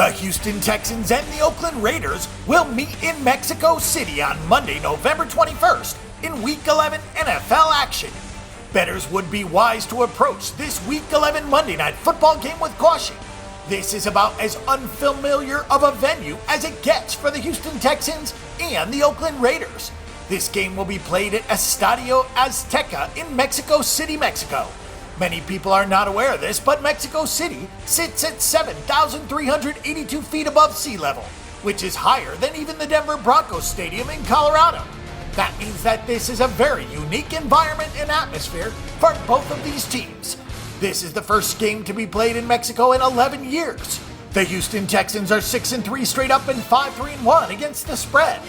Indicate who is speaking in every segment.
Speaker 1: The Houston Texans and the Oakland Raiders will meet in Mexico City on Monday, November 21st in Week 11 NFL action. Bettors would be wise to approach this Week 11 Monday Night Football game with caution. This is about as unfamiliar of a venue as it gets for the Houston Texans and the Oakland Raiders. This game will be played at Estadio Azteca in Mexico City, Mexico. Many people are not aware of this, but Mexico City sits at 7,382 feet above sea level, which is higher than even the Denver Broncos Stadium in Colorado. That means that this is a very unique environment and atmosphere for both of these teams. This is the first game to be played in Mexico in 11 years. The Houston Texans are 6-3 straight up and 5-3-1 against the spread.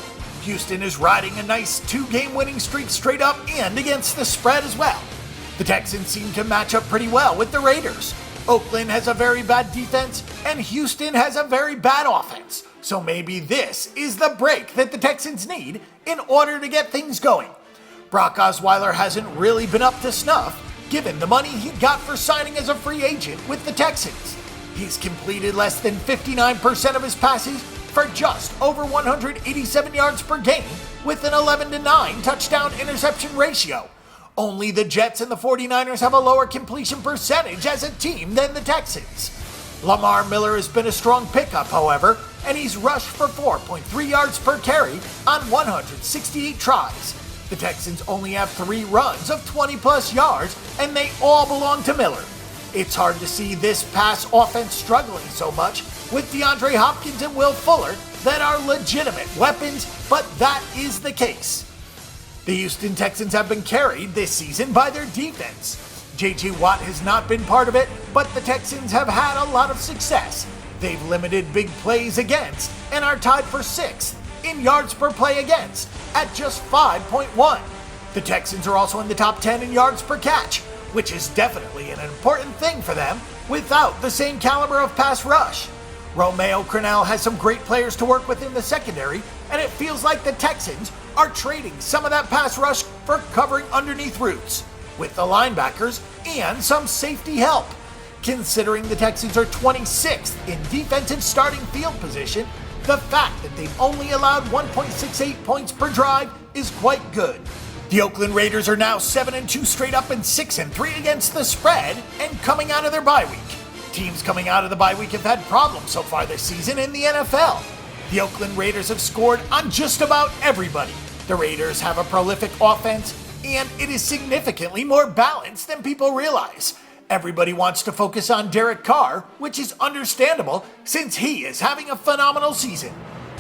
Speaker 1: Houston is riding a nice 2-game winning streak straight up and against the spread as well. The Texans seem to match up pretty well with the Raiders. Oakland has a very bad defense, and Houston has a very bad offense. So maybe this is the break that the Texans need in order to get things going. Brock Osweiler hasn't really been up to snuff, given the money he got for signing as a free agent with the Texans. He's completed less than 59% of his passes for just over 187 yards per game with an 11-9 touchdown interception ratio. Only the Jets and the 49ers have a lower completion percentage as a team than the Texans. Lamar Miller has been a strong pickup, however, and he's rushed for 4.3 yards per carry on 168 tries. The Texans only have 3 runs of 20-plus yards, and they all belong to Miller. It's hard to see this pass offense struggling so much with DeAndre Hopkins and Will Fuller that are legitimate weapons, but that is the case. The Houston Texans have been carried this season by their defense. J.J. Watt has not been part of it, but the Texans have had a lot of success. They've limited big plays against and are tied for 6th in yards per play against at just 5.1. The Texans are also in the top 10 in yards per catch, which is definitely an important thing for them without the same caliber of pass rush. Romeo Crennel has some great players to work with in the secondary, and it feels like the Texans are trading some of that pass rush for covering underneath routes with the linebackers and some safety help. Considering the Texans are 26th in defensive starting field position, the fact that they've only allowed 1.68 points per drive is quite good. The Oakland Raiders are now 7-2 straight up and 6-3 against the spread and coming out of their bye week. Teams coming out of the bye week have had problems so far this season in the NFL. The Oakland Raiders have scored on just about everybody. The Raiders have a prolific offense, and it is significantly more balanced than people realize. Everybody wants to focus on Derek Carr, which is understandable since he is having a phenomenal season.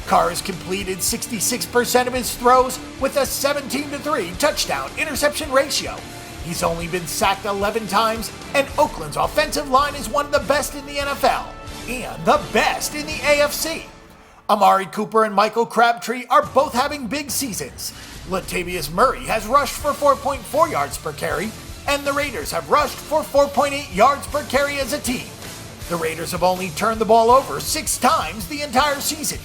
Speaker 1: Carr has completed 66% of his throws with a 17-3 touchdown interception ratio. He's only been sacked 11 times, and Oakland's offensive line is one of the best in the NFL and the best in the AFC. Amari Cooper and Michael Crabtree are both having big seasons. Latavius Murray has rushed for 4.4 yards per carry, and the Raiders have rushed for 4.8 yards per carry as a team. The Raiders have only turned the ball over 6 times the entire season.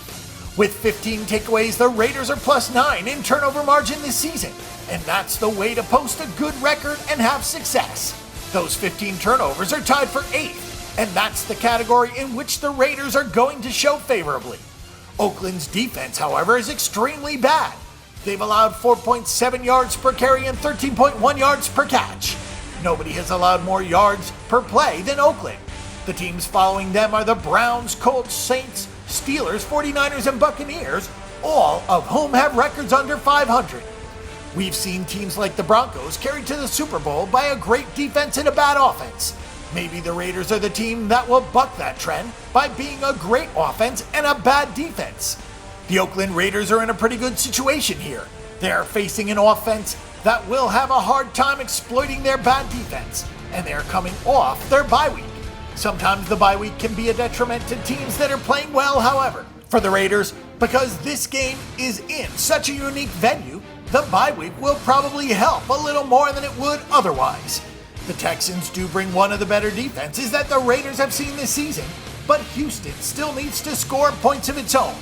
Speaker 1: With 15 takeaways, the Raiders are +9 in turnover margin this season, and that's the way to post a good record and have success. Those 15 turnovers are tied for 8th, and that's the category in which the Raiders are going to show favorably. Oakland's defense, however, is extremely bad. They've allowed 4.7 yards per carry and 13.1 yards per catch. Nobody has allowed more yards per play than Oakland. The teams following them are the Browns, Colts, Saints, Steelers, 49ers, and Buccaneers, all of whom have records under 500. We've seen teams like the Broncos carried to the Super Bowl by a great defense and a bad offense. Maybe the Raiders are the team that will buck that trend by being a great offense and a bad defense. The Oakland Raiders are in a pretty good situation here. They are facing an offense that will have a hard time exploiting their bad defense, and they are coming off their bye week. Sometimes the bye week can be a detriment to teams that are playing well, however. For the Raiders, because this game is in such a unique venue, the bye week will probably help a little more than it would otherwise. The Texans do bring one of the better defenses that the Raiders have seen this season, but Houston still needs to score points of its own.